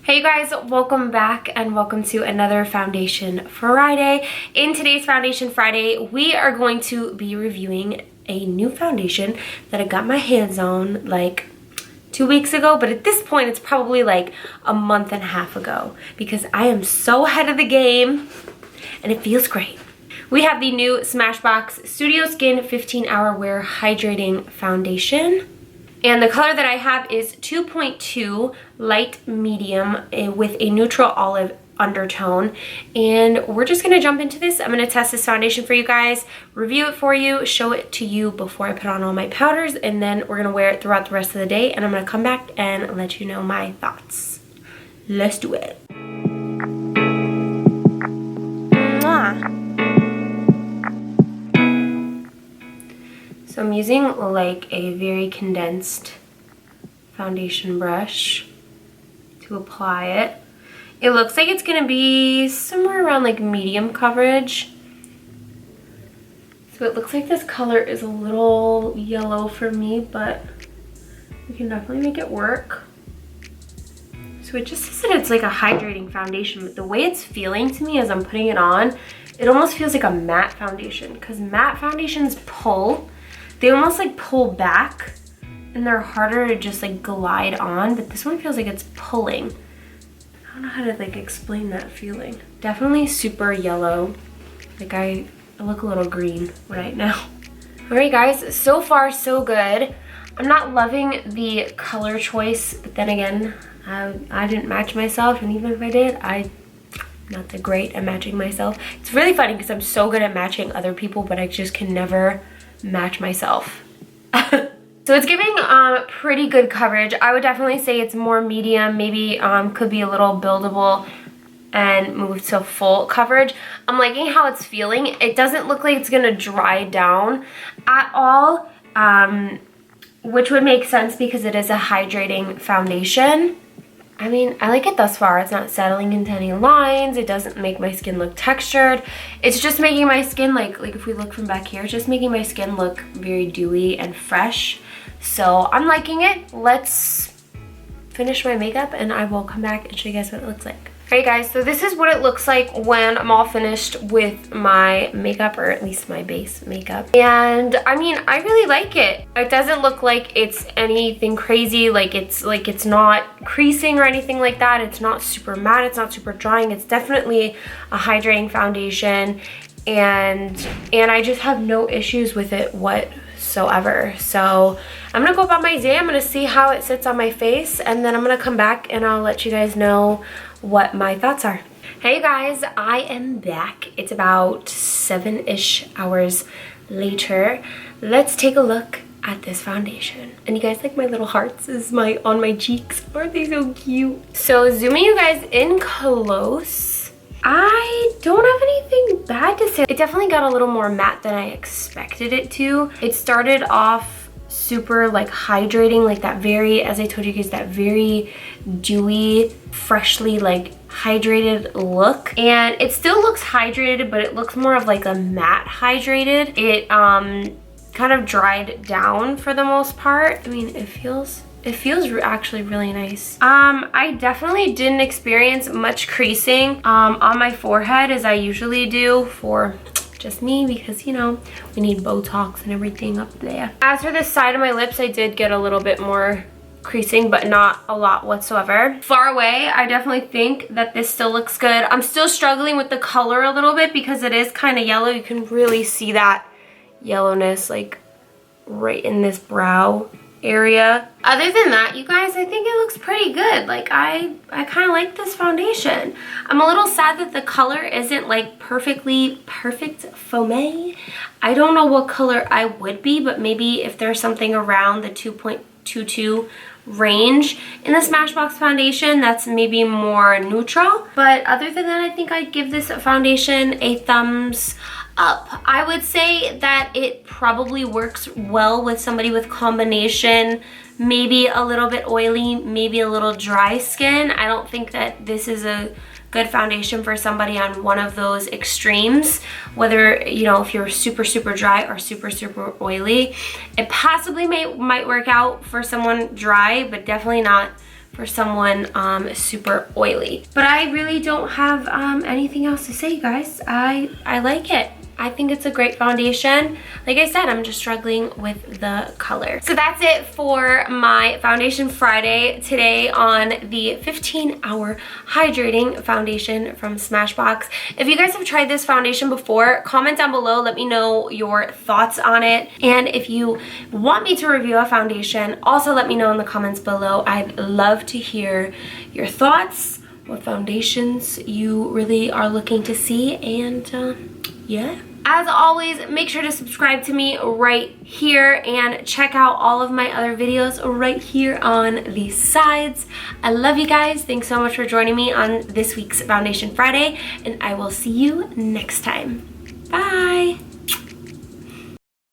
Hey guys, welcome back and welcome to another Foundation Friday. In today's Foundation Friday, we are going to be reviewing a new foundation that I got my hands on like 2 weeks ago, but at this point it's probably like a month and a half ago because I am so ahead of the game and it feels great. We have the new Smashbox Studio Skin 15-Hour Wear Hydrating Foundation. And the color that I have is 2.2 light medium with a neutral olive undertone. And we're just gonna jump into this. I'm gonna test this foundation for you guys, review it for you, show it to you before I put on all my powders, and then we're gonna wear it throughout the rest of the day, and I'm gonna come back and let you know my thoughts. Let's do it. Mwah. So I'm using like a very condensed foundation brush to apply it. It looks like it's gonna be somewhere around like medium coverage. So it looks like this color is a little yellow for me, but we can definitely make it work. So it just says that it's like a hydrating foundation, but the way it's feeling to me as I'm putting it on, it almost feels like a matte foundation, because matte foundations pull. They almost like pull back and they're harder to just like glide on, but this one feels like it's pulling. I don't know how to like explain that feeling. Definitely super yellow. Like I look a little green right now. All right guys, so far so good. I'm not loving the color choice, but then again, I didn't match myself, and even if I did, I'm not that great at matching myself. It's really funny because I'm so good at matching other people, but I just can never match myself. So it's giving pretty good coverage. I would definitely say it's more medium, maybe could be a little buildable and move to full coverage. I'm liking how it's feeling. It doesn't look like it's gonna dry down at all, which would make sense because it is a hydrating foundation. I mean, I like it thus far. It's not settling into any lines. It doesn't make my skin look textured. It's just making my skin, like if we look from back here, it's just making my skin look very dewy and fresh. So I'm liking it. Let's finish my makeup and I will come back and show you guys what it looks like. Alright guys, so this is what it looks like when I'm all finished with my makeup, or at least my base makeup. And I mean, I really like it. It doesn't look like it's anything crazy, like it's not creasing or anything like that. It's not super matte, it's not super drying. It's definitely a hydrating foundation, and I just have no issues with it whatsoever. So I'm gonna go about my day. I'm gonna see how it sits on my face, and then I'm gonna come back and I'll let you guys know what my thoughts are. Hey guys, I am back. It's about 7-ish hours later. Let's take a look at this foundation. And you guys like my little hearts on my cheeks? Aren't they so cute? So zooming you guys in close, I don't have anything bad to say. It definitely got a little more matte than I expected it to. It started off super like hydrating, like that very, as I told you guys, that very dewy, freshly like hydrated look. And it still looks hydrated, but it looks more of like a matte hydrated. It kind of dried down for the most part. I mean, it feels actually really nice. I definitely didn't experience much creasing on my forehead as I usually do for just me, because you know we need Botox and everything up there. As for the side of my lips, I did get a little bit more creasing, but not a lot whatsoever. Far away, I definitely think that this still looks good. I'm still struggling with the color a little bit because it is kind of yellow. You can really see that yellowness like right in this brow area. Other than that, you guys, I think it looks pretty good. Like I kind of like this foundation. I'm a little sad that the color isn't like perfect for me. I don't know what color I would be, but maybe if there's something around the 2.22 range in the Smashbox foundation that's maybe more neutral. But other than that, I think I'd give this foundation a thumbs up. I would say that it probably works well with somebody with combination, maybe a little bit oily, maybe a little dry skin. I don't think that this is a good foundation for somebody on one of those extremes, whether, you know, if you're super dry or super oily. It possibly might work out for someone dry, but definitely not for someone super oily. But I really don't have anything else to say, you guys. I like it. I think it's a great foundation. Like I said, I'm just struggling with the color. So that's it for my Foundation Friday today on the 15-hour hydrating foundation from Smashbox. If you guys have tried this foundation before, comment down below. Let me know your thoughts on it. And if you want me to review a foundation, also let me know in the comments below. I'd love to hear your thoughts, what foundations you really are looking to see, and yeah. As always, make sure to subscribe to me right here and check out all of my other videos right here on the sides. I love you guys. Thanks so much for joining me on this week's Foundation Friday, and I will see you next time. Bye.